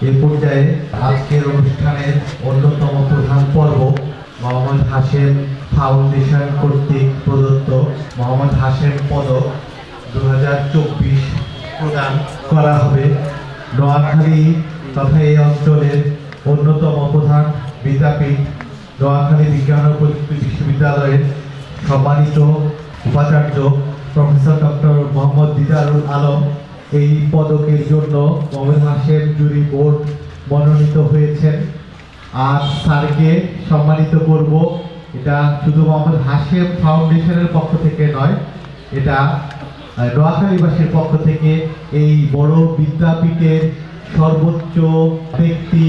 এ পর্যায়ে আজকের অনুষ্ঠানের অন্যতম প্রধান পর্ব মোহাম্মদ হাশেম ফাউন্ডেশন কর্তৃক প্রদত্ত মোহাম্মদ হাশেম পদক 2024 প্রদান করা হবে। নোয়াখালী তথা এই অঞ্চলের অন্যতম প্রধান বিদ্যাপীঠ নোয়াখালী বিজ্ঞান ও প্রযুক্তি বিশ্ববিদ্যালয়ের সম্মানিত উপাচার্য প্রফেসর ডক্টর মোহাম্মদ দিদারুল আলম এই পদকের জন্য মোহাম্মদ হাশেম জুরি বোর্ড মনোনীত হয়েছেন। আর স্যারকে সম্মানিত করব। এটা শুধু মোহাম্মদ হাশেম ফাউন্ডেশনের পক্ষ থেকে নয়, এটা নোয়াখালীবাসীর পক্ষ থেকে এই বড় বিদ্যাপীঠের সর্বোচ্চ ব্যক্তি,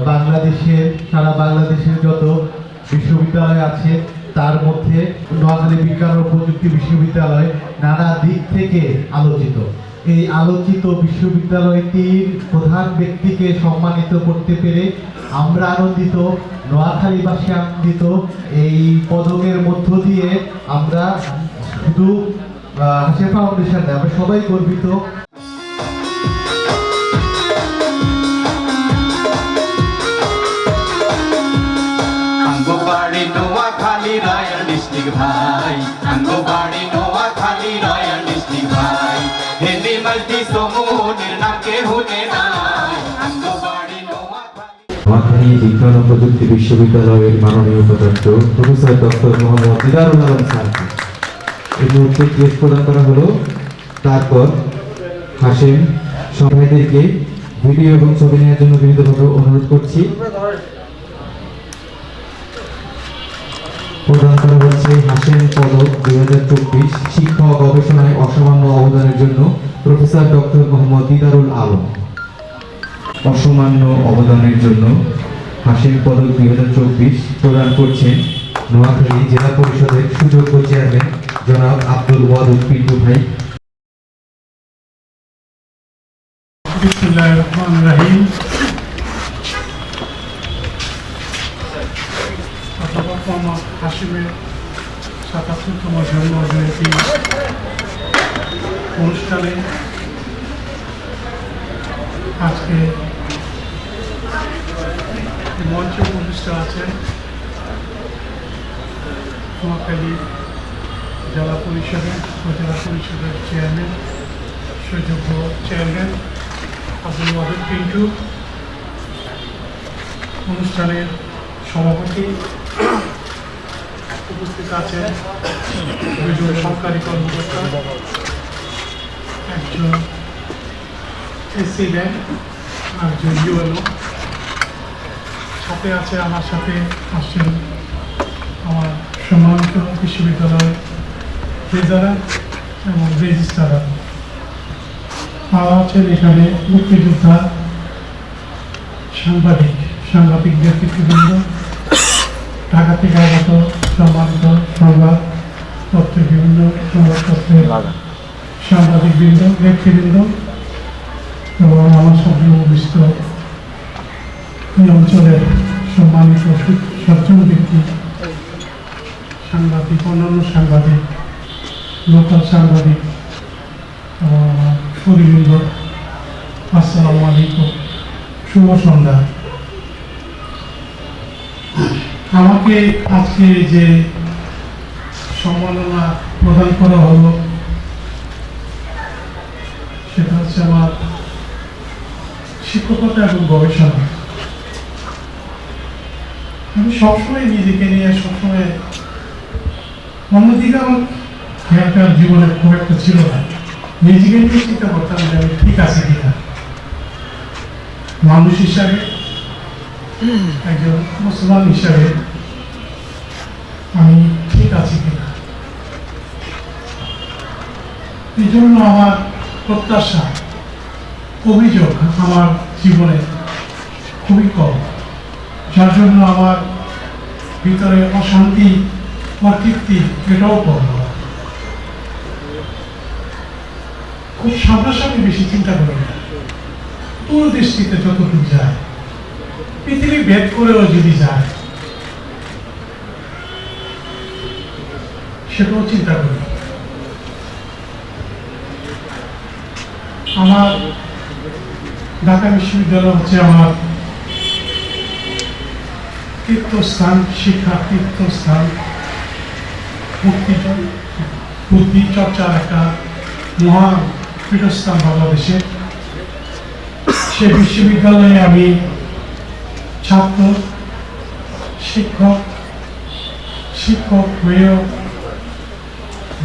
বাংলাদেশের সারা বাংলাদেশের যত বিশ্ববিদ্যালয় আছে তার মধ্যে নোয়াখালী বিজ্ঞান ও প্রযুক্তি বিশ্ববিদ্যালয় নানা দিক থেকে আলোচিত। এই আলোচিত বিশ্ববিদ্যালয়টির প্রধান ব্যক্তিকে সম্মানিত করতে পেরে আমরা আনন্দিত, নোয়াখালীবাসী আনন্দিত। এই পদকের মধ্য দিয়ে আমরা শুধু হাশেম ফাউন্ডেশন নয়, আমরা সবাই গর্বিত। আঙ্গবাড়ি নোয়াখালী রয়্যাল ডিস্ট্রিক্ট ভাই, আঙ্গবাড়ি নোয়াখালী রয়্যাল ডিস্ট্রিক্ট ভাই, হিন্দি মাল্টি সমুনের নাম কে হুনে নাই, আঙ্গবাড়ি নোয়াখালী বিজ্ঞান ও প্রযুক্তি বিশ্ববিদ্যালয়ের মাননীয় উপাচার্য প্রফেসর ডক্টর মোহাম্মদ দিদারুল আলম স্যারকে এই মুহূর্তে ক্রেস্ট প্রদান করা হলো। তারপর হাশেম সবাইদেরকে ভিডিও এবং ছবি নেওয়ার জন্য বিনীতভাবে অনুরোধ করছি। প্রদান করা হচ্ছে হাশেম পদক 2024 শিক্ষা ও গবেষণায় অসামান্য অবদানের জন্য প্রফেসর ডক্টর মোহাম্মদ দিদারুল আলম। অসামান্য অবদানের জন্য হাশেম পদক 2024 প্রদান করছেন নোয়াখালী জেলা পরিষদের সুযোগ্য চেয়ারম্যান জনাব আব্দুল ওয়াদুদ পিন্টু ভাই। বিসমিল্লাহির রহমানির রহিম। মোহাম্মদ হাশেমের ৭৭তম জন্মজয়ন্তী অনুষ্ঠানে আজকে মঞ্চে উপবিষ্ট আছেন নোয়াখালী জেলা পরিষদের উপজেলা পরিষদের চেয়ারম্যান, সুযোগ্য চেয়ারম্যান আব্দুল ওয়াদুদ পিন্টু, অনুষ্ঠানের সভাপতি উপস্থিত আছেন দুজন সরকারি কর্মকর্তা, একজন এসি ব্যাংক, একজন ইউএনও, সাথে আছে আমার সাথে আসছেন আমার সম্মানিত বিশ্ববিদ্যালয়ের রেজারা এবং রেজিস্ট্রার, আর আছেন এখানে মুক্তিযোদ্ধা, সাংবাদিক ব্যক্তিবৃন্দ, ঢাকা থেকে আগত সম্মানিত সংবাদ পত্রের বিভিন্ন সংবাদপত্রের সাংবাদিকবৃন্দ, ব্যক্তিবৃন্দ এবং আমার সাথে উপবিষ্ট এই অঞ্চলের সম্মানিত সজ্জন ব্যক্তি, সাংবাদিক, অন্যান্য সাংবাদিক, লোকাল সাংবাদিক এবং আমার সুধীবৃন্দ, আসসালামু আলাইকুম, শুভ সন্ধ্যা। আমাকে আজকে যে সম্মাননা প্রদান করা হলো সেটা হচ্ছে আমার শিক্ষকতা এবং গবেষণা। আমি সবসময় নিজেকে নিয়ে সবসময়, অন্যদিকে আমার খেয়ালটার জীবনে খুব একটা ছিল না, নিজেকে নিয়ে চিন্তা করতাম যে আমি ঠিক আছে কিনা, মানুষ হিসাবে, একজন মুসলমান হিসাবে আমি ঠিক আছি কিনা। এই জন্য আমার প্রত্যাশা, অভিযোগ আমার জীবনে খুবই কম, যার জন্য আমার ভিতরে অশান্তি, অতৃপ্তি এটাও কম। খুব সামনাসামনি বেশি চিন্তা করি না, দূরদৃষ্টিতে যতটুকু যায়, পৃথিবী ভেদ করেও যদি যায় সেটাও চিন্তা করি। আমার ঢাকা বিশ্ববিদ্যালয় হচ্ছে আমার তীর্থস্থান, শিক্ষা তীর্থস্থান, বুদ্ধি চর্চার একটা মহান পীঠস্থান বাংলাদেশের। সে বিশ্ববিদ্যালয়ে আমি ছাত্র, শিক্ষক হয়েও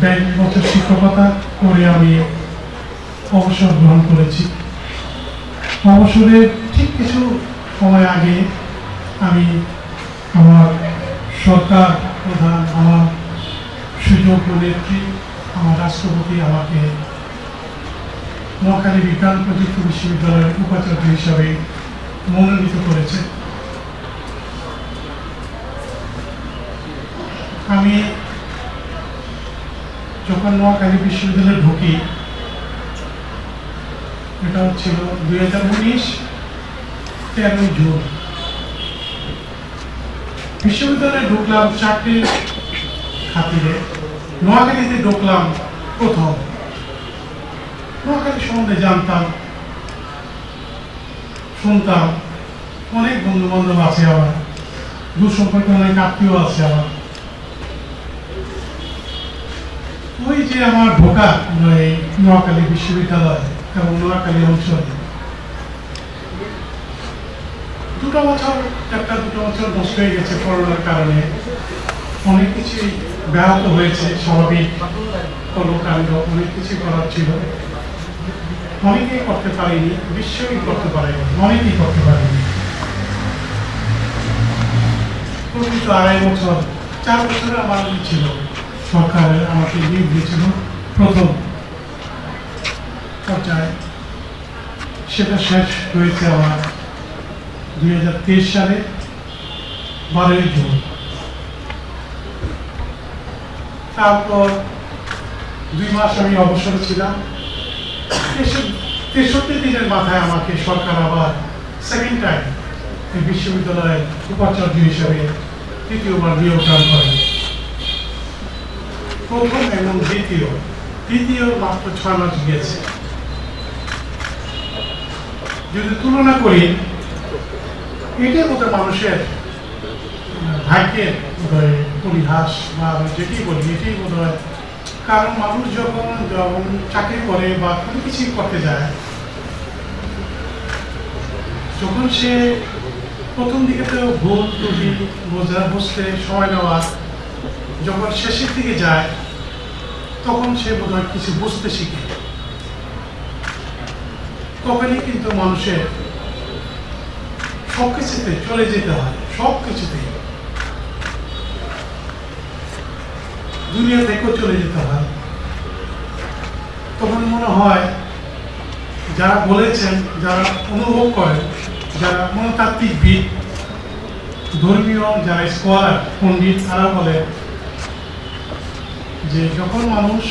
42 বছর শিক্ষকতা করে আমি অবসর গ্রহণ করেছি। অবসরের ঠিক কিছু সময় আগে আমি আমার সরকার প্রধান, আমার সুযোগ্য নেত্রী, আমার রাষ্ট্রপতি আমাকে নোয়াখালী বিজ্ঞান প্রযুক্তি বিশ্ববিদ্যালয়ের উপাচার্য হিসাবে মনোনীত করেছে। আমি যখন নোয়াখালী বিশ্ববিদ্যালয়ে ঢুকি, এটা ছিল 2019 13 জুন। বিশ্ববিদ্যালয়ে ঢুকলাম 4টি খাতিরে। নোয়াখালীতে ঢুকলাম প্রথম। নোয়াখালী সম্বন্ধে জানতাম, শুনতাম, অনেক বন্ধু বান্ধব আছে আমার, দূর সম্পর্কে অনেক আত্মীয় আছে আমার। ওই যে আমার ঢোকা নোয়াখালী বিশ্ববিদ্যালয় এবং নোয়াখালী অঞ্চলে 2 বছর নষ্ট হয়ে গেছে করোনার কারণে। অনেক কিছুই ব্যাহত হয়েছে, স্বাভাবিক কর্মকাণ্ড অনেক কিছু করার ছিল, অনেকেই করতে পারেনি, বিশ্বই করতে পারেনি, অনেকেই করতে পারেনি। প্রকৃত 2.5 বছর 4 বছরের আমার ছিল, সরকারের আমাকে নিয়োগ দিয়েছিল প্রথম পর্যায়ে। সেটা শেষ হয়েছে আমার 2023 সালে 12 জুন। তারপর 2 মাস আমি অবসরে ছিলাম। 63 দিনের মাথায় আমাকে সরকার আবার সেকেন্ড টাইম এই বিশ্ববিদ্যালয়ের উপাচার্য হিসেবে তৃতীয়বার নিয়োগ দান করেন। প্রথম এবং দ্বিতীয় মাত্র 6 মাস গিয়েছে। যদি তুলনা করি, এটাই বোধহয় মানুষের ভাগ্যের পরিহাস বা যেটি বলি, এটাই বোধ হয়। কারণ মানুষ যখন চাকরি করে বা কোনো কিছুই করতে যায়, যখন সে প্রথম দিকে তো ভুল ত্রুটি বুঝতে সময় নেওয়া, যখন শেষের দিকে যায় তখন সে বোধ হয় কিছু বুঝতে শিখে। তখনই কিন্তু মানুষের সবকিছুতে চলে যেতে হয়, সবকিছুতে দুনিয়া থেকেও চলে যেতে হয়। তখন মনে হয় যারা বলেছেন, যারা অনুভব করেন, যারা মনতাত্ত্বিকবিদ, ধর্মীয় যারা স্কলার, পণ্ডিত, তারা বলে যে যখন মানুষ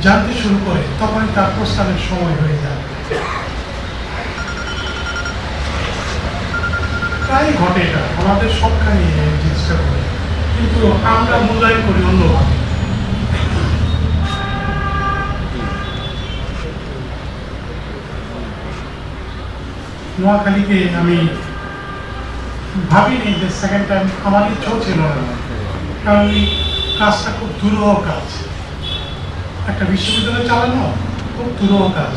জানতে শুরু করে তখন তার প্রস্থানের সময় হয়ে যায়। প্রায় ঘটে এটা, আমাদের সবখানে এই জিনিসটা ঘটে, কিন্তু আমরা মূল্যায়ন করি অন্যভাবে। নোয়াখালীকে আমি ভাবিনি যে সেকেন্ড টাইম, আমার ইচ্ছেও ছিল না, কারণ এই কাজটা খুব দুরূহ কাজ। একটা বিশ্ববিদ্যালয় চালানো খুব দুরূহ কাজ।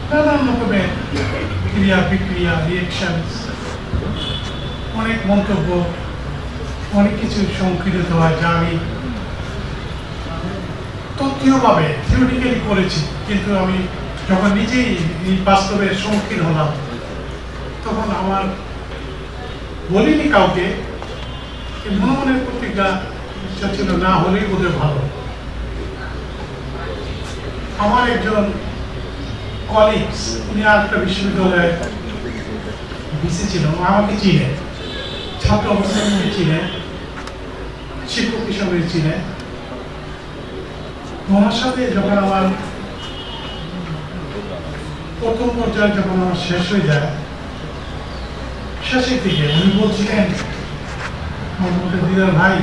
নানান রকমের ক্রিয়া বিক্রিয়া, রিয়েকশন, অনেক মন্তব্য, অনেক কিছু সংকীর্ণিত হয়, যা আমি তথ্যভাবে থিওরিটিক্যালি করেছি, কিন্তু আমি যখন নিজেই এই বাস্তবের সম্মুখীন হলাম তখন আমার বলিনি কাউকে, মনে মনের প্রতিজ্ঞা ছিল না হলেই বোধহয় ভালো। আমার একজন কলিগস, উনি আরেকটা বিশ্ববিদ্যালয়ে ভিসি ছিল, আমাকে চিনে, ছাত্র অবস্থায় চিনে, শিক্ষক হিসাবে চিনে। ওনার সাথে যখন আমার প্রথম পর্যায়ে যখন আমার শেষ হয়ে যায়, শেষের দিকে উনি বলছিলেন, দিদার ভাই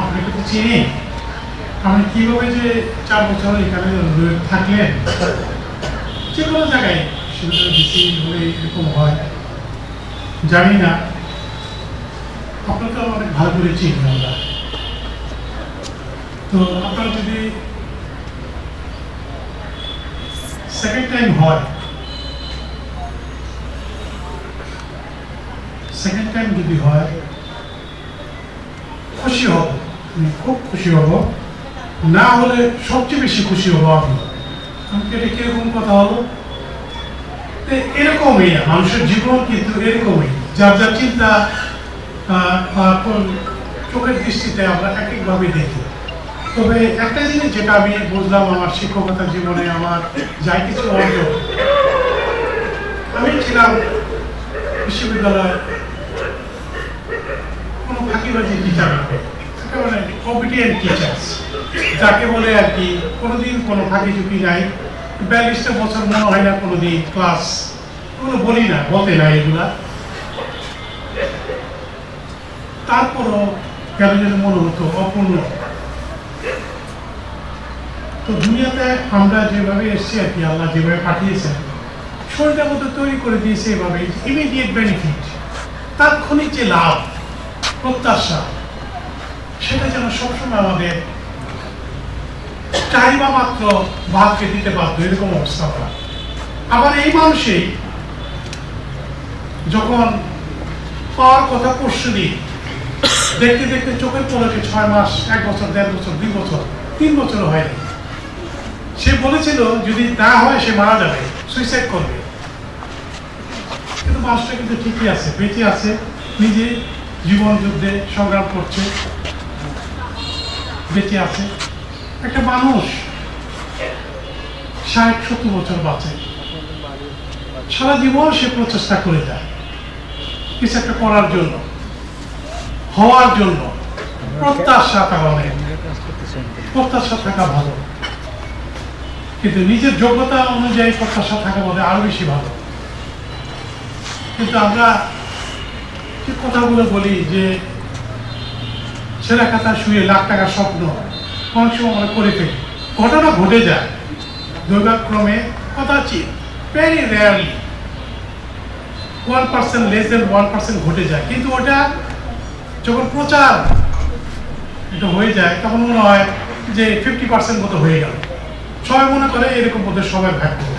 আপনাকে তো চিনি, আপনি কিভাবে যে 4 বছর এখানে থাকলেন, যে কোনো জায়গায় সেটা বেশি হলে এরকম হয় জানি না। আপনাকে অনেক ভালো করে চিনি আমরা। তো আপনার যদি সেকেন্ড টাইম হয়, সেকেন্ড টাইম যদি হয় খুশি হব, আমি খুব খুশি হব। না হলে সবচেয়ে বেশি খুশি হব আমি। এটা কিরকম কথা হলো, এরকমই মানুষের জীবন কিন্তু এরকমই, যার যার চিন্তা চোখের দৃষ্টিতে আমরা এক একভাবে দেখি। তবে একটা জিনিস যেটা আমি বুঝলাম আমার শিক্ষকতার জীবনে, আমার যাই কিছু অর্জন, আমি ছিলাম বিশ্ববিদ্যালয়ে কোনো ফাঁকিবাজি টিচার হবে, মানে কম্পিটিয়েন্ট টিচার্স যাকে বলে আর কি। কোনোদিন কোনো ফাঁকি ঝুঁকি নাই, 42টা বছর মনে হয় না কোনোদিন ক্লাস কোনো বলি না, বলতে নাই এগুলা। তারপরও কেন যেন মনে হতো অপূর্ণ। তো দুনিয়াতে আমরা যেভাবে এসেছি আর কি, আল্লাহ যেভাবে পাঠিয়েছেন, শরীরটা মতো তৈরি করে দিয়েছে এভাবে, ইমিডিয়েট বেনিফিট, তাৎক্ষণিক যে লাভ, প্রত্যাশা, সেটা যেন সবসময় আমাদের চাহিদা মাত্র ভাগকে দিতে বাধ্য, এরকম অবস্থা হয়। আবার এই মানুষই যখন পাওয়ার কথা পরশু দিন, দেখতে দেখতে চোখের পলকে 6 মাস, 1 বছর, 1.5 বছর, 2 বছর, 3 বছর হয়নি। সে বলেছিল যদি তা হয় সে মারা যাবে, সুইসাইড করবে। কিন্তু মানুষটা কিন্তু ঠিকই আছে, বেঁচে আছে, নিজে জীবন যুদ্ধে সংগ্রাম করছে, বেঁচে আছে। একটা মানুষ 60-70 বছর বাঁচে, সারা জীবন সে প্রচেষ্টা করে যায় কিছু একটা করার জন্য, হওয়ার জন্য। প্রত্যাশা কারণে, প্রত্যাশা থাকা ভালো, কিন্তু নিজের যোগ্যতা অনুযায়ী প্রত্যাশা থাকা বলে আরো বেশি ভালো। কিন্তু আমরা যে কথাগুলো বলি যে ছেলে খাতা শুয়ে লাখ টাকার স্বপ্ন অনেক সময় আমরা করে ফেলি, ঘটনা ঘটে যায় দুর্ভাগ্যক্রমে, কদাচিৎ, ভেরি রেয়ারলি 1%, লেস দেন 1% ঘটে যায়। কিন্তু ওটা যখন প্রচার এটা হয়ে যায় তখন মনে হয় যে 50% মতো হয়ে গেল, সবাই মনে করে এরকম বোধহয় সবাই ভাগ করে।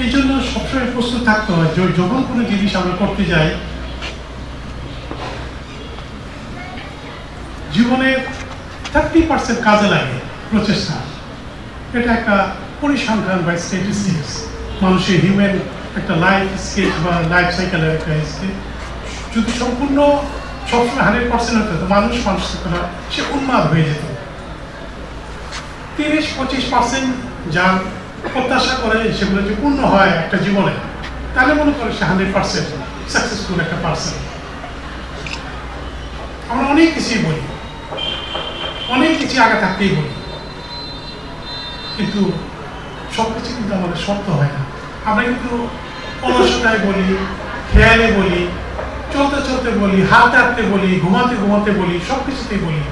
এই জন্য সবসময় প্রস্তুত থাকতে হয় যে যখন কোনো জিনিস আমরা করতে যাই, জীবনের 30% কাজে লাগে প্রচেষ্টা। এটা একটা পরিসংখ্যান বা স্ট্যাটিস্টিক্স, মানুষের হিউম্যান একটা লাইফ স্কেচ বা লাইফ সাইকেলের একটা স্কেচ। যদি সম্পূর্ণ সবসময় 100% হতো তো মানুষ সে উন্মাদ হয়ে যেত। 30-25% যার প্রত্যাশা করে সেগুলো যে পূর্ণ হয় একটা জীবনে, তাহলে মনে করে সে 100% সাকসেসফুল একটা পার্সন। আমরা অনেক কিছুই বলি, অনেক কিছু আগে থাকতেই বলি, কিন্তু সবকিছু কিন্তু আমাদের সত্য হয় না। আমরা কিন্তু অলসতায় বলি, খেয়ালে বলি, চলতে চলতে বলি, হাঁটতে হাঁটতে বলি, ঘুমাতে ঘুমাতে বলি, সবকিছুতেই বলি।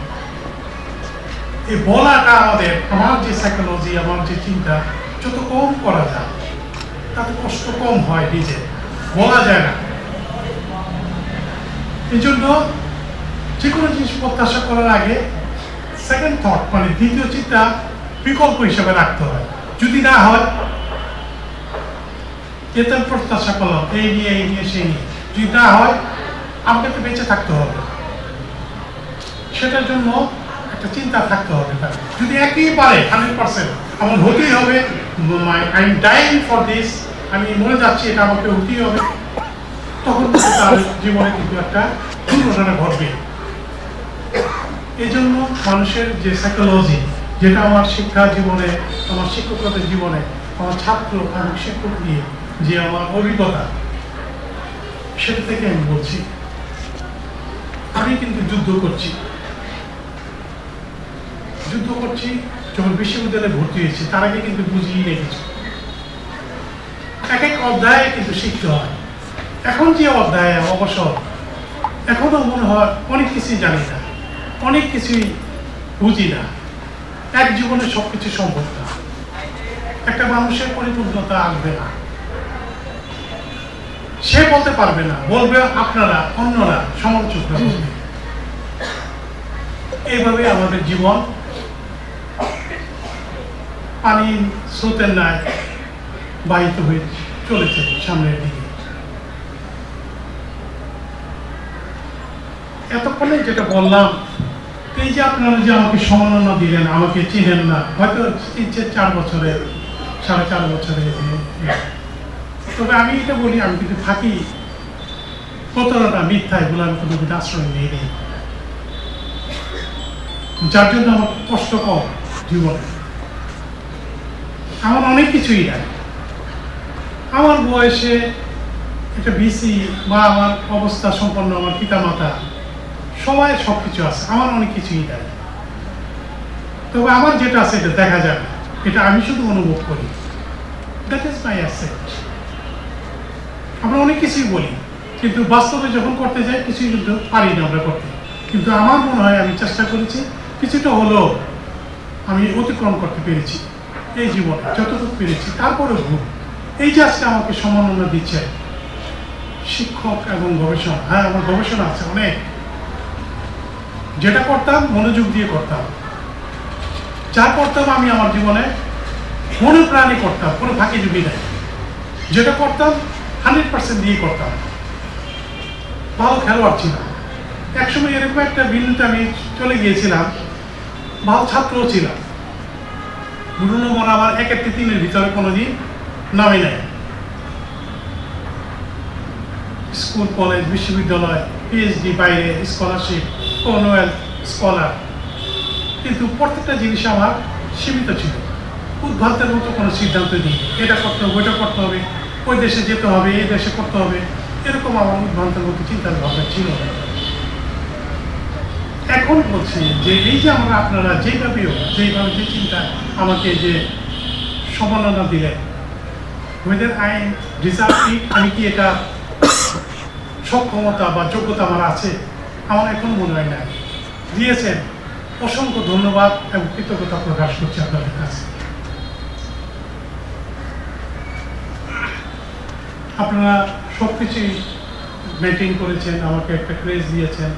এই বলাটা আমাদের, আমার যে সাইকোলজি, আমার যে চিন্তা, যত কম করা যায় তাতে কষ্ট কম হয়, নিজে বলা যায় না। এই জন্য যে কোনো জিনিস প্রত্যাশা করার আগে সেকেন্ড থট, মানে দ্বিতীয় চিন্তা বিকল্প হিসেবে রাখতে হয়। যদি না হয়, এতে প্রত্যাশা করলাম এই নিয়ে সেই নিয়ে, যদি না হয় আমাকে তো বেঁচে থাকতে হবে, সেটার জন্য একটা চিন্তা থাকতে হবে। যদি একেবারে 100% আমার হতেই হবে, I am dying for this, আমি মরে যাচ্ছি, এটা আমাকে হতেই হবে, তখন তার জীবনে কিন্তু একটা দুর্ঘটনা ঘটবে। এই জন্য মানুষের যে সাইকোলজি, যেটা আমার শিক্ষা জীবনে, আমার শিক্ষকতার জীবনে, আমার ছাত্র এবং শিক্ষক নিয়ে যে আমার অভিজ্ঞতা, সেটা থেকে আমি বলছি। আমি কিন্তু যুদ্ধ করছি যখন বিশ্ববিদ্যালয়ে ভর্তি হয়েছি, তার আগে কিন্তু বুঝিয়ে রেখেছি। এক এক অধ্যায়ে কিন্তু শিখতে হয়। এখন যে অধ্যায়ে অবসর, এখনো মনে হয় অনেক কিছুই জানি না, অনেক কিছুই বুঝি না, এক জীবনে সবকিছু সম্ভব না। একটা মানুষের পরিপূর্ণতা আসবে না। সে বলতে পারবে না, বলবে আপনারা, অন্যরা, সমালোচকরা বলবে। এইভাবে আমাদের জীবন পানি স্রোতের ন্যায় বাহিত হয়ে চলেছে সামনের দিকে। এতক্ষণে যেটা বললাম, এই যে আপনারা যে আমাকে সম্মাননা দিলেন, আমাকে চিনেন না, হয়তো 3-4 বছরের, 4.5 বছরের, তবে আমি এটা বলি, আমি কিন্তু ফাঁকি প্রতারণা, মিথ্যা, এগুলো আমি কোনো কিন্তু আশ্রয় নিয়ে নেই, যার জন্য আমার কষ্ট কম জীবনে। আমার অনেক কিছুই নাই। আমার বয়সে একটা বিসি বা আমার অবস্থা সম্পন্ন আমার পিতামাতা সবাই সব কিছু আছে, আমার অনেক কিছুই নাই। তবে আমার যেটা আছে এটা দেখা যাবে, এটা আমি শুধু অনুভব করি। That is my asset. আমরা অনেক কিছুই বলি, কিন্তু বাস্তবে যখন করতে যাই কিছুই কিন্তু পারি না আমরা করতে। কিন্তু আমার মনে হয় আমি চেষ্টা করেছি, কিছুটা হলেও আমি অতিক্রম করতে পেরেছি এই জীবনে, যতটুকু পেরেছি। তারপরে ভুল, এই যে আজকে আমাকে সম্মাননা দিচ্ছে শিক্ষক এবং গবেষণা, হ্যাঁ আমার গবেষণা আছে অনেক, যেটা করতাম মনোযোগ দিয়ে করতাম, যা করতাম আমি আমার জীবনে মনে প্রাণে করতাম, কোনো ফাঁকি ঝুঁকি নেই। যেটা করতাম 100% দিয়ে করতাম। ভালো খেলোয়াড় ছিলাম, একসময় এরকম একটা বিন্দুতে আমি চলে গিয়েছিলাম, ভালো ছাত্রও ছিলাম। পুরনো মনে আমার 1-3-এর ভিতরে কোনোদিন নামে নেয়। স্কুল, কলেজ, বিশ্ববিদ্যালয়, পিএইচডি, বাইরে স্কলারশিপ, কমনওয়েলথ স্কলার, কিন্তু প্রত্যেকটা জিনিস আমার সীমিত ছিল। উদ্ভ্রান্তের মতো কোনো সিদ্ধান্ত নিই, এটা করতে হবে, ওইটা করতে হবে, ওই দেশে যেতে হবে, এই দেশে করতে হবে, এরকম আমার উদ্ভ্রান্তের মতো চিন্তার ভাবনা ছিল। এখন বলছি যে এই যে আমরা আপনারা যেভাবে যে চিন্তা আমাকে যে সম্মাননা দিলেন, ওয়েদার আই ডিজার্ভ ইট, আমি কি এটা সক্ষমতা বা যোগ্যতা আমার আছে, আমার এখন মনে হয় না। দিয়েছেন, অসংখ্য ধন্যবাদ এবং কৃতজ্ঞতা প্রকাশ করছি আপনাদের কাছে। আপনারা সব কিছুই মেনটেন করেছেন, আমাকে একটা ক্রেজ দিয়েছেন,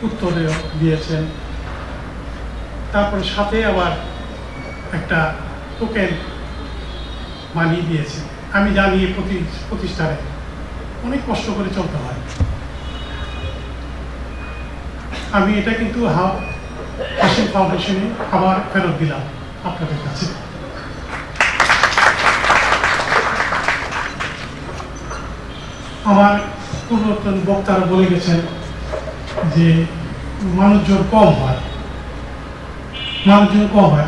উত্তরেও দিয়েছেন, তারপরে সাথে আবার একটা টোকেন বানিয়ে দিয়েছেন। আমি জানি প্রতিষ্ঠানে অনেক কষ্ট করে চলতে হয়। আমি এটা কিন্তু হাসিম ফাউন্ডেশনে আবার ফেরত দিলাম আপনাদের কাছে। আমার পূর্বতন বক্তারা বলে গেছেন যে মানুষজন কম হয়, মানুষজন কম হয়।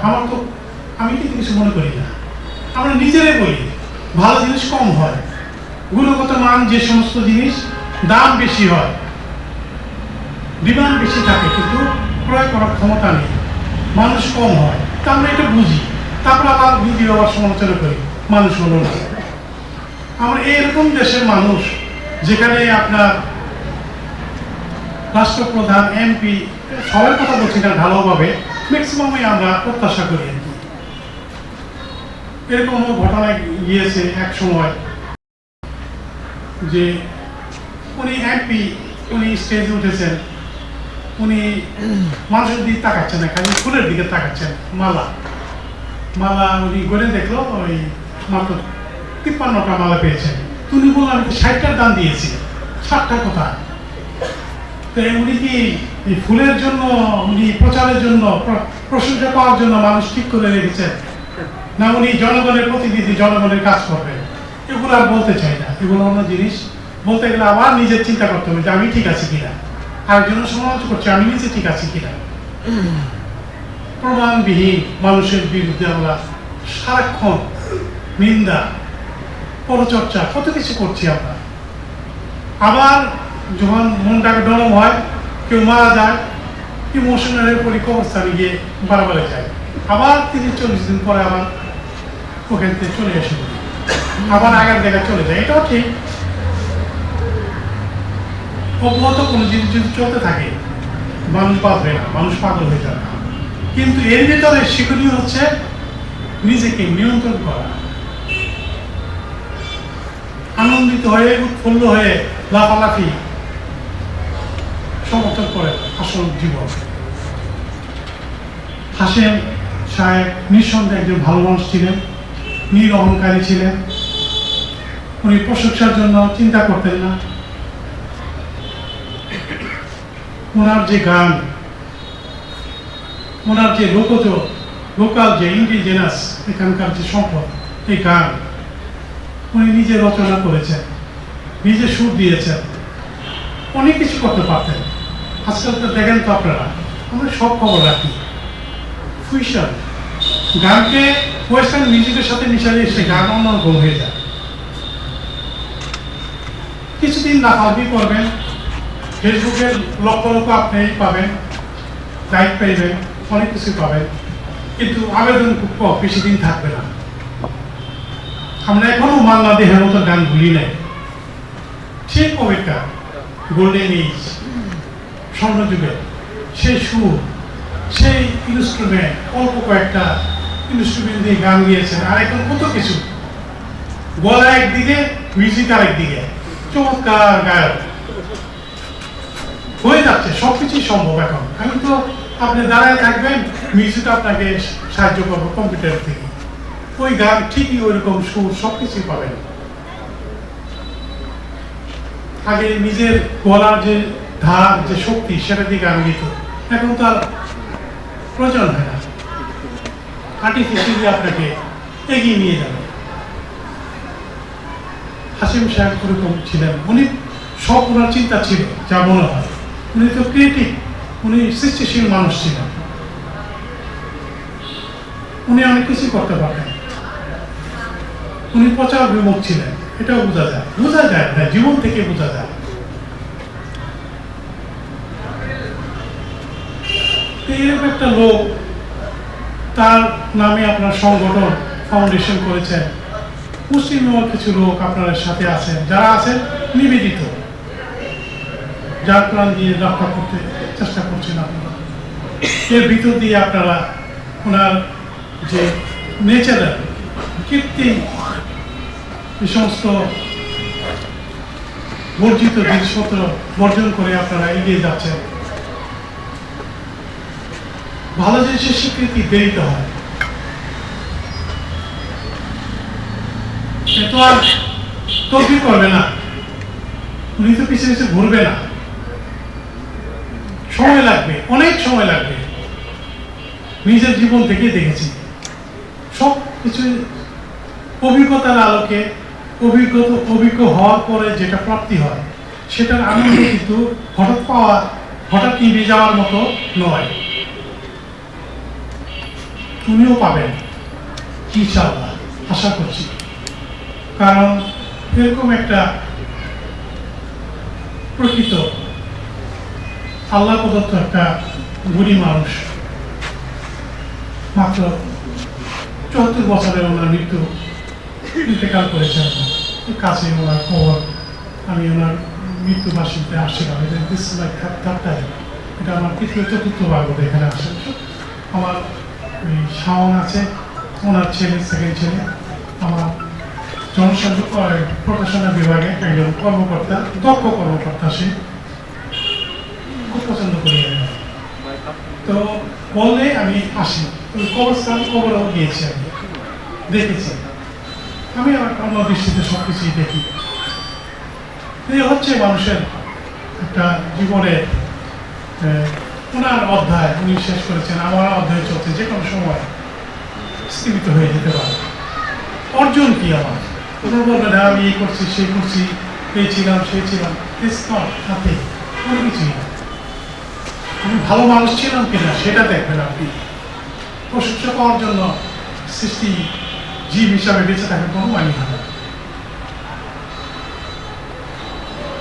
আমি কিন্তু কিছু মনে করি না। আমরা নিজেরাই বলি ভালো জিনিস কম হয়, গুণগত মান যে সমস্ত জিনিস দাম বেশি হয়, ডিমান্ড বেশি থাকে, কিন্তু ক্রয় করার ক্ষমতা নেই, মানুষ কম হয়। তা আমরা এটা বুঝি, তারপর আবার বুঝি, আবার সমালোচনা করি, মানুষ হলো না। আমরা এরকম দেশের মানুষ যেখানে আপনার রাষ্ট্রপ্রধান, এমপি, সবার কথা বলছি না ঢালাওভাবে, ম্যাক্সিমামই আমরা প্রত্যাশা করি। এরকম ঘটনা গিয়েছে এক সময় যে উনি এমপি, উনি স্টেজে উঠেছেন, উনি মানুষের দিকে তাকাচ্ছেন না, খালি ফুলের দিকে তাকাচ্ছেন। মালা উনি গড়ে দেখলো, ওই মাত্র 53টা মালা পেয়েছেন। উনি বললেন আমি 60টার দাম দিয়েছি, 60টা কোথায়? তো উনি কি এই ফুলের জন্য, উনি প্রচারের জন্য, প্রশংসা পাওয়ার জন্য মানুষ ঠিক করে রেখেছেন, না উনি জনগণের প্রতিনিধি, জনগণের কাজ করবেন? এগুলো আর বলতে চাই না, এগুলো অন্য জিনিস। বলতে গেলে আবার নিজের চিন্তা করতে হবে যে আমি ঠিক আছি কিনা, আরেকজনের সমালোচনা করছি, আমি নিজে ঠিক আছি কিনা। প্রমাণবিহীন মানুষের বিরুদ্ধে আমরা সারাক্ষণ নিন্দা, পরচর্চা, কত কিছু করছি আমরা। আবার যখন মনটাকে নরম হয়, কেউ মারা যায়, ইমোশনালের পরে কবরস্থানে গিয়ে বারবারে যায়, আবার 30-40 দিন পরে আবার ওখান থেকে চলে এসে আবার আগের জায়গায় চলে যায়। এটাও ঠিক। অব্যাহত কোনো জিনিস যদি চলতে থাকে মানুষ বাঁচবে না, মানুষ পাগল হয়ে যাবে। কিন্তু এর ভিতরে শিক্ষণীয় হচ্ছে নিজেকে নিয়ন্ত্রণ করা, আনন্দিত হয়ে উৎফুল্ল হয়ে লাফালাফি সমর্থন করে আসল জীবন। হাশেম সাহেব নিঃসন্দেহে একজন ভালো মানুষ ছিলেন, নিরহংকারী ছিলেন। উনি প্রশংসার জন্য চিন্তা করতেন না। ওনার যে গান, ওনার যে লোকাল যে ইন্ডিজেনাস এখানকার যে সম্পদ, এই গান উনি নিজে রচনা করেছেন, নিজে সুর দিয়েছেন, অনেক কিছু করতে পারতেন। আজকাল তো দেখেন তো আপনারা, আমরা সব খবর রাখি, ফুইশন গানকে ওয়েস্টার্ন মিউজিকের সাথে মিশালে সে গান অন্যরকম হয়ে যায়। কিছুদিন লাফালাফি করবেন, ফেসবুকে লক্ষ লক্ষ আপনি পাবেন, লাইক পাইবেন, অনেক কিছু পাবেন, কিন্তু আবেদন খুব কম, বেশি দিন থাকবে না। আমরা এখনো মান্না দেহের মতো গান ভুলি নাই। সেই কবিতা গোল্ডেন এজ, স্বর্ণযুগে সেই সুর, সেই ইনস্ট্রুমেন্ট, অল্প কয়েকটা ইনস্ট্রুমেন্ট দিয়ে গান গিয়েছেন। আর এখন কত কিছু, গলা একদিকে, মিউজিক আরেকদিকে, চমৎকার গায়ক হয়ে যাচ্ছে। সবকিছুই সম্ভব এখন। আমি তো আপনি দাঁড়ায় থাকবেন, মিউজিক আপনাকে সাহায্য করবো কম্পিউটার থেকে, ওই গান ঠিকই ওইরকম সুর সবকিছুই পাবেন। আগে নিজের গলার যে ধার, যে শক্তি, সেটা দিয়ে গান গীত, এখন তো আর প্রয়োজন হয় না, আর্টিফিশিয়ালি আপনাকে এগিয়ে নিয়ে যাবে। হাসিম সাহেব ওরকম ছিলেন। উনি সব ওনার চিন্তা ছিল, যা মনে হয়। উনি তো ক্রিয়েটিভ, উনি সৃষ্টিশীল মানুষ ছিলেন। উনি অনেক কিছু করতে পারতেন। উনি প্রচার বিমুখ ছিলেন, এটাও বোঝা যায় না, জীবন থেকে বোঝা যায়। এরকম একটা লোক, তার নামে আপনার সংগঠন ফাউন্ডেশন করেছেন। মুসলিম কিছু লোক আপনার সাথে আছেন, যারা আছেন নিবেদিত, যার প্রাণ দিয়ে রক্ষা করতে চেষ্টা করছেন আপনারা। এর ভিতর দিয়ে আপনারা ওনার যে নেচারাল কৃত্রিম এই সমস্ত বর্জিত জিনিসপত্র বর্জন করে আপনারা এগিয়ে যাচ্ছেন। ভালো জিনিসের স্বীকৃতি দেরিতে হয়, সে তো আর তদবির করবে না, উনি তো পিছিয়ে পিছিয়ে ঘুরবে না। সময় লাগবে, অনেক সময় লাগবে। নিজের জীবন থেকে দেখেছি সব কিছু অভিজ্ঞতার আলোকে, অভিজ্ঞ হওয়ার পরে যেটা প্রাপ্তি হয়, সেটার আনন্দ কিন্তু হঠাৎ নিভে যাওয়ার মতো নয়। তুমিও পাবেন ইনশাআল্লাহ, আশা করছি। কারণ এরকম একটা প্রকৃত আল্লাহ প্রদত্ত একটা গুণী মানুষ, মাত্র ৭৪ বছরে ওনার ইন্তেকাল করেছেন। কাছে ওনার খবর, আমি ওনার মৃত্যুবার্ষিকীতে আসছিলাম। এটা আমার তৃতীয় চতুর্থ বার বোধ এখানে আসেন। আমার ওই শাওন আছে, ওনার ছেলে, সেকেন্ড ছেলে, আমার জনসংযোগ প্রকাশনা বিভাগে একজন কর্মকর্তা, দক্ষ কর্মকর্তা, সে খুব পছন্দ করি। তো বললে আমি আসি, কবরস্থান কবরও গিয়েছি, আমি দেখেছি। আমি আমার অন্য দৃষ্টিতে সবকিছুই দেখি। এই হচ্ছে মানুষের একটা জীবনে ওনার অধ্যায় উনি শেষ করেছেন, আমার অধ্যায় চলছে, যে কোনো সময় স্থগিত হয়ে যেতে পারে। অর্জন কি আমার? ওনার বলবেন আমি এই করছি, সেই করছি, এই ছিলাম, সেই ছিলাম, সাথে কোনো কিছুই না। আমি ভালো মানুষ ছিলাম কিনা সেটা দেখবেন আপনি। প্রশংসা পাওয়ার জন্য সৃষ্টি জীব হিসাবে বেঁচে থাকার কোনো মানে হয় না।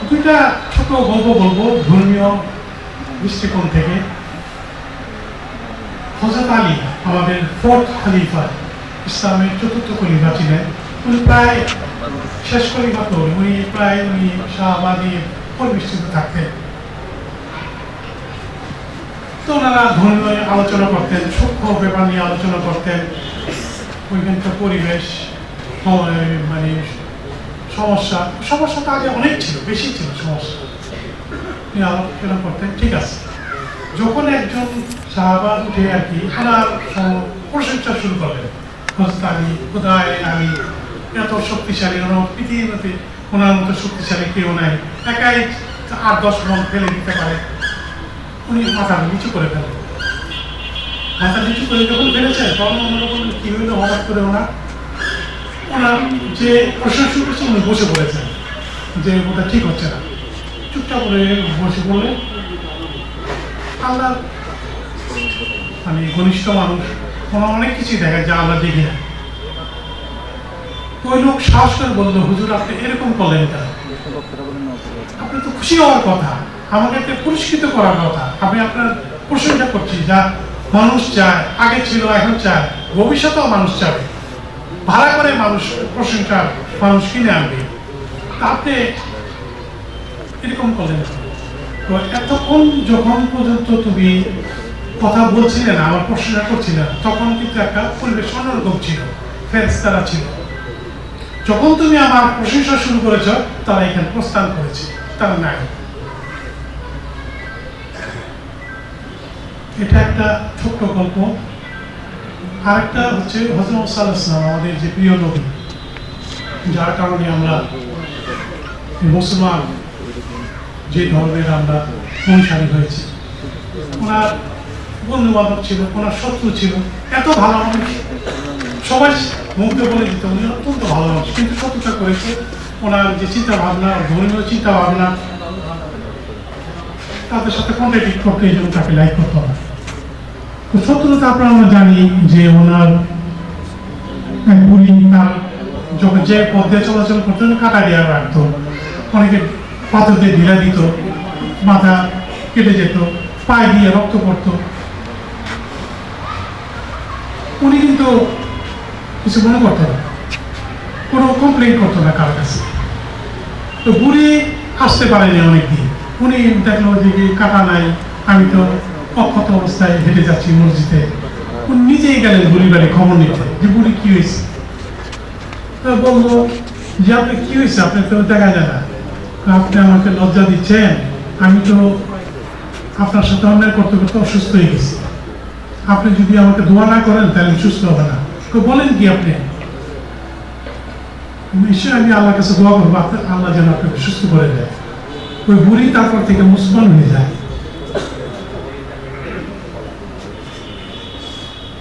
দুইটা ছোট গল্প বলবো ধর্মীয় দৃষ্টিকোণ থেকে। হযরত আলী আমাদের 4th খলিফা, ইসলামের ৪র্থ খলিফা ছিলেন। উনি প্রায় শেষ খলিফা তো উনি শাহবাগ দিয়ে পরিবেষ্টিত থাকতেন। তো ওনারা ধর্মীয় আলোচনা করতেন, সূক্ষ্ম ব্যাপার নিয়ে আলোচনা করতেন। ওইখানকার পরিবেশ, মানে সমস্যা সমস্যা তো আগে অনেক ছিল, বেশি ছিল সমস্যা নিয়ে আলোচনা করতে। ঠিক আছে, যখন একজন সাহাবা উঠে আর কি ওনার প্রশংসা শুরু করলেন, হযরত আলী, খোদায় আলী এত শক্তিশালী, ওনার পৃথিবীতে ওনার মতো শক্তিশালী কেউ নাই, একাই 8-10 রাউন্ড ফেলে দিতে পারে। উনি মাথা নিচু করে ফেলেন, মাথা নিচু করে যখন ফেলেছে তখন ওনারা বললেন কি হইলো হঠাৎ করে ওনার যে প্রশংসা করছে উনি বসে পড়েছেন যে ওটা ঠিক হচ্ছে না, চুপচাপ করে বসে পড়লেন। আল্লাহ মানে ঘনিষ্ঠ মানুষ, ওনার অনেক কিছুই দেখা যা আমরা দেখি না। ওই লোক সাহস করে বললো, হুজুর আপনি এরকম করলেন কেন? আপনি তো খুশি হওয়ার কথা, আমাকে একটা পুরস্কৃত করার কথা, আমি আপনার প্রশংসা করছি যা মানুষ চায়, আগে ছিল এখন চায়, ভবিষ্যতেও মানুষ চাবে, ভাড়া করে মানুষ প্রশংসা মানুষ কিনে আনবে, তা আপনি এরকম করলেন। তো এতক্ষণ যখন পর্যন্ত তুমি কথা বলছিলে না, আমার প্রশংসা করছিলে না, তখন কিন্তু একটা পরিবেশ অন্যরকম ছিল, ফেরেশতারা ছিল। যখন তুমি আমার প্রশংসা শুরু করেছ, তারা এখানে প্রস্থান করেছে, তারা নাই। এটা একটা ছোট্ট গল্প। আরেকটা হচ্ছে হযরত মুহাম্মদ সাল্লাল্লাহু আলাইহি ওয়াসাল্লাম, আমাদের যে প্রিয় নবী, যার কারণে আমরা মুসলমান, যে ধর্মের আমরা অনুসারী হয়েছি। ওনার বন্ধু বান্ধব ছিল, ওনার শত্রু ছিল, এত ভালো মানুষ, সবাই মুখে বলে দিত উনি অত্যন্ত ভালো মানুষ, কিন্তু শত্রুতা করেছে। ওনার যে চিন্তা ভাবনা, ধর্মীয় চিন্তা ভাবনা, তাদের সাথে কন্ট্রাডিক্ট করতে, এই জন্য তাকে লাইক করতে হবে। তো শত্রুতা আপনারা আমরা জানি যে ওনার এক বুড়ি, তার যখন যে পথ দিয়ে চলাচল করতো কাটা দেওয়া রাখতো, অনেকে পাথর দিয়ে ঢিলা দিত, মাথা কেটে যেত, পায়ে দিয়ে রক্ত পড়তো। উনি কিন্তু কিছু মনে করতো না, কোনো কমপ্লেন করতো না কার কাছে। তো বুড়ি আসতে পারেনি অনেকদিন, উনি দেখলো যে কাটা নাই, আমি তো অক্ষত অবস্থায় হেঁটে যাচ্ছি মসজিদে। উনি নিজেই গেলেন বুড়ি বাড়ি খবর নিতে যে বুড়ি কি হয়েছে। বললো যে আপনি কি হয়েছে, আপনি তো দেখা যায় না, আপনি আমাকে লজ্জা দিচ্ছেন, আমি তো আপনার সাথে অন্যায় করতে করতে অসুস্থ হয়ে গেছি, আপনি যদি আমাকে দোয়া না করেন তাহলে সুস্থ হবে না। তো বলেন কি আপনি? নিশ্চয়ই আমি আল্লাহর কাছে দোয়া করবো, আল্লাহ যেন আপনাকে সুস্থ করে দেয়। ওই বুড়ি তারপর থেকে মুসলমান হয়ে যায়।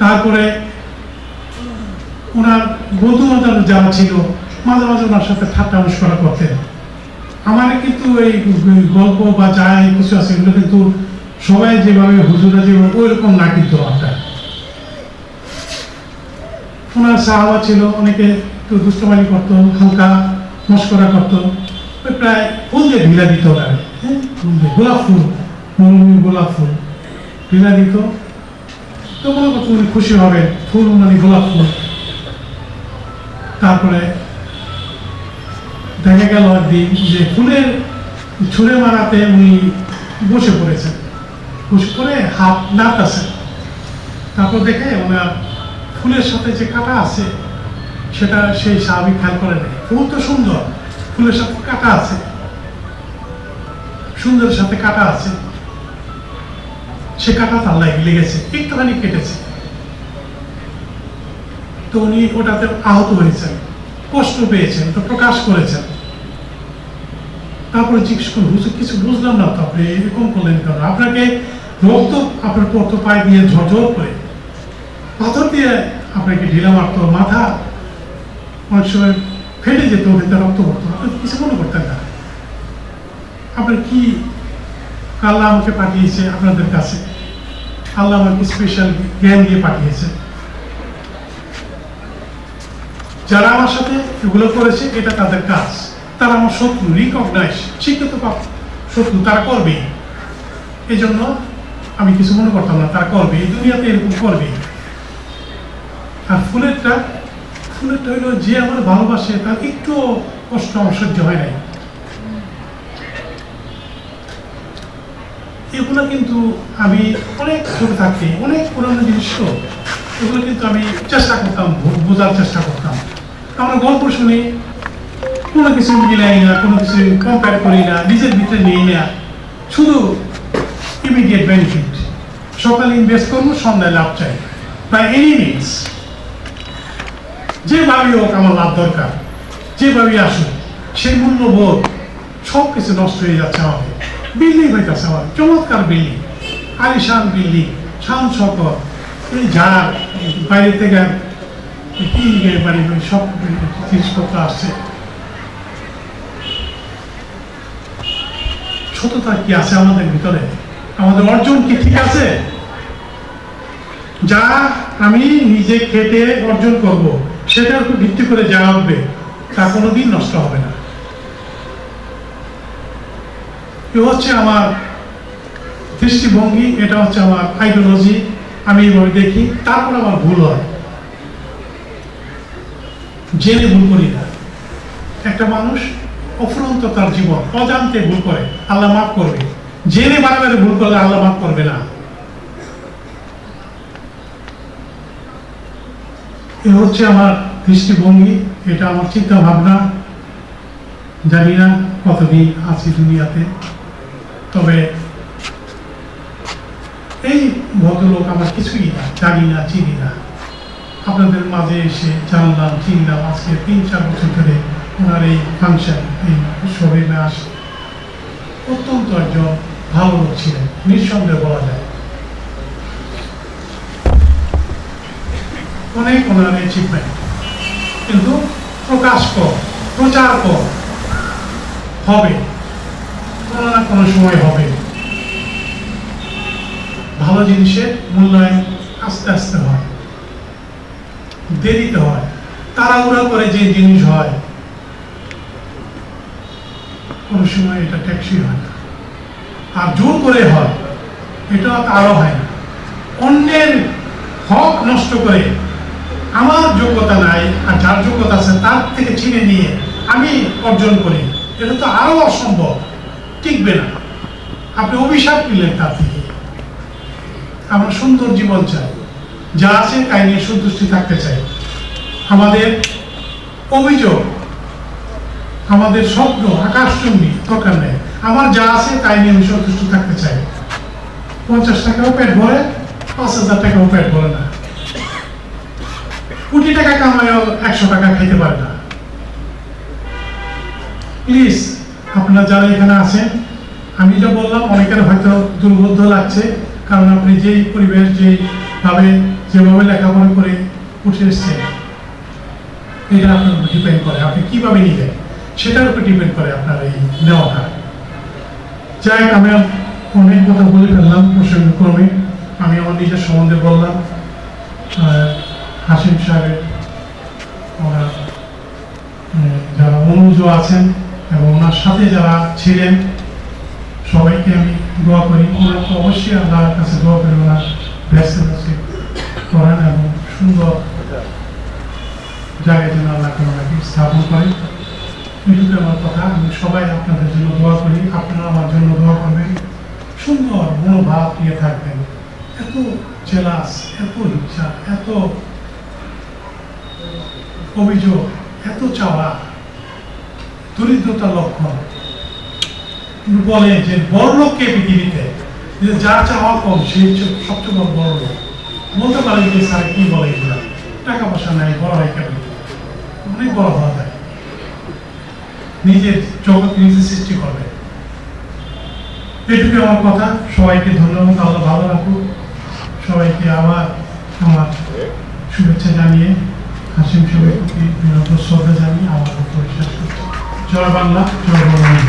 তারপরে ওনার বন্ধু বান্ধব যারা ছিল মাঝে মাঝে ওনার সাথে ঠাট্টা মশকরা করতেন। আমার কিন্তু এই গল্প বা যাই কিছু আছে এগুলো কিন্তু সবাই যেভাবে হুজুরা যেভাবে ওই রকম না, কিন্তু আপনার ওনার সাহাবা ছিল, অনেকে একটু দুষ্টমানি করতো, হালকা মশকরা করতো, ওই প্রায় ফুল দিয়ে ঢিলা দিত, গোলাপ ফুল, মৌলমী গোলাপ ফুল ঢিলা দিত। তো মনে করতো উনি খুশি হবেন, ফুল মানে গোলাপ ফুল। তারপরে দেখা গেল একদিন যে ফুলের ছুঁড়ে মারাতে উনি বসে পড়েছেন, বসে পড়ে হাত নাড়তেছেন। তারপর দেখে ওনার ফুলের সাথে যে কাটা আছে সেটা সেই স্বাভাবিক খেয়াল করে নেই। ফুল তো সুন্দর, ফুলের সাথে কাটা আছে, সুন্দরের সাথে কাটা আছে, সে কাটা তার লেগেছে, একটুখানি কেটেছে। তো উনি ওটাতে আহত হয়েছেন, কষ্ট পেয়েছেন, তো প্রকাশ করেছেন। তারপরে জিজ্ঞেস করুন, হুজুর কিছু বুঝলাম না তো, আপনি এরকম করলেন কেন? আপনাকে রক্ত আপনার পথ পায়ে দিয়ে ঝরঝর করে, পাথর দিয়ে আপনাকে ঢিলা মারতো, মাথা অনেক সময় ফেটে যেত, ওদের রক্ত পড়তো, আপনি কিছু মনে করতেন না। আপনার কি আল্লাহ আমাকে পাঠিয়েছে আপনাদের কাছে, আল্লাহ আমাকে স্পেশাল জ্ঞান দিয়ে পাঠিয়েছে। যারা আমার সাথে এগুলো করেছে এটা তাদের কাজ, তারা আমার শত্রু, রিকগনাইজ, স্বীকৃত শত্রু, তারা করবে। এই জন্য আমি কিছু মনে করতাম না, তারা করবে, এই দুনিয়াতে এরকম করবে। আর ফুলেরটা হইল যে আমার ভালোবাসে তার একটু কষ্ট আমার সহ্য হয় নাই। এগুলো কিন্তু আমি অনেক ছোট থাকতে অনেক পুরনো জিনিস, তো এগুলো কিন্তু আমি চেষ্টা করতাম, বোঝার চেষ্টা করতাম। আমরা গল্প শুনি, কোনো কিছু মিলাই না, কোনো কিছু কম্পেয়ার করি না, নিজের ভিতরে নিয়ে নেয়া, শুধু ইমিডিয়েট বেনিফিট। সকালে ইনভেস্ট করবো, সন্ধ্যায় লাভ চাই, বাই এনি মিনস। যেভাবেই হোক আমার লাভ দরকার, যেভাবেই আসুক, সেই মূল্যবোধ সব কিছু নষ্ট হয়ে যাচ্ছে আমাদের। বিল্ডিং হইতেছে আমার, চমৎকার বিল্ডিং, আলিশান বিল্ডিং, শান শকর, এই যার বাইরে থেকে কি বাড়ি সব জিনিসপত্র আসছে। সততা কি আছে আমাদের ভিতরে? আমাদের অর্জন কি ঠিক আছে? যা আমি নিজে খেটে অর্জন করব, সেটার উপর ভিত্তি করে যা হবে তা কোনোদিন নষ্ট হবে না। এ হচ্ছে আমার দৃষ্টিভঙ্গি, এটা হচ্ছে আমার আইডিওলজি। আমি এইভাবে দেখি, তারপর আমার ভুল হয়, জেনে ভুল করি না। একটা মানুষ অফুরন্ত তার জীবন অজান্তে ভুল করে, আল্লাহ মাফ করবে। জেনে বারবার ভুল করলে আল্লাহ মাফ করবে না। এ হচ্ছে আমার দৃষ্টিভঙ্গি, এটা আমার চিন্তা ভাবনা। জানি না কতদিন আছি দুনিয়াতে, তবে এই ভদ্রলোক আমার কিছুই না, জানি না, চিনি না। আপনাদের মাঝে এসে জানলাম, চিনলাম। আজকে 3-4 বছর ধরে ওনার এই ফাংশন, এই উৎসবে আসে। অত্যন্ত একজন ভালো লোক ছিলেন, নিঃসন্দেহে বলা যায়। অনেক ওনার অ্যাচিভমেন্ট, কিন্তু প্রকাশ কর, প্রচার কর, হবে কোনো না কোনো সময় হবে। ভালো জিনিসের মূল্যায়ন আস্তে আস্তে হয়, দেরিতে হয়। তাড়াহুড়া করে যে জিনিস হয়, কোনো সময় এটা টেকসই হয় না। আর জোর করে হয়, এটা আরো হয় না। অন্যের হক নষ্ট করে, আমার যোগ্যতা নাই আর যার যোগ্যতা আছে তার থেকে ছিনে নিয়ে আমি অর্জন করি, এটা তো আরো অসম্ভব, টিকবে না। আপনি অভিশাপ নিলেন তার থেকে। আমরা সুন্দর জীবন চাই, যা আছে তাই নিয়ে সন্তুষ্টি থাকতে চাই। আমাদের অভিযোগ, আমাদের শব্দ আকাশচুম্বী দরকার নেই। আমার যা আছে তাই নিয়ে আমি সন্তুষ্ট থাকতে চাই। 50 টাকাও পেট ভরে, 5000 টাকাও পেট ভরে না। কোটি টাকা কামায়ও 100 টাকা খাইতে পারে না। প্লিজ, আপনারা যারা এখানে আছেন, আমি যা বললাম অনেকের হয়তো দুর্বোধ্য লাগছে, কারণ আপনি যেই পরিবেশ, যেভাবে লেখাপড়া করে উঠে এসছেন, এটা আপনার উপর ডিপেন্ড করে আপনি কিভাবে নিবেন, সেটার উপর ডিপেন্ড করে আপনার এই নেওয়াটা। যাই হোক, আমি অনেক কথা বলে ফেললাম প্রসঙ্গক্রমে। আমি আমার নিজের সম্বন্ধে বললাম, হাসিম সাহেবের ওনার যারা অনুজ আছেন এবং ওনার সাথে যারা ছিলেন, সবাইকে আমি দোয়া করি। ওনার তো অবশ্যই আল্লাহর কাছে দোয়া করি ওনার ভ্যাকসিনেশন করেন এবং সুন্দর জায়গায় যেন আল্লাহ ওনাকে স্থাপন করে। এটুকু আমার কথা। আমি সবাই আপনাদের জন্য দোয়া করি, আপনারা আমার জন্য দোয়া করবেন। সুন্দর মনোভাব নিয়ে থাকবেন। এত জেলাস, এত ইচ্ছা, এত অভিযোগ, এত চাওয়া দরিদ্রতার লক্ষণ। বলে যে বড় লোককে পৃথিবীতে যা চাওয়া কম সে সবচেয়ে বড় লোক। বলতে পারে যে স্যার কি বলে এগুলা, টাকা পয়সা নাই, বড় হয় কেন? অনেক বড় হওয়া যায়, নিজের জগৎ নিজে সৃষ্টি করবে। এটুকু আমার কথা। সবাইকে ধন্যবাদ। আল্লাহ ভালো রাখুক সবাইকে। আবার আমার শুভেচ্ছা জানিয়ে হাসিম সাহেবের প্রতি বিনম্র শ্রদ্ধা জানিয়ে আমার বক্তব্য শেষ করছি। জয় বাংলা, জয় বাংলা।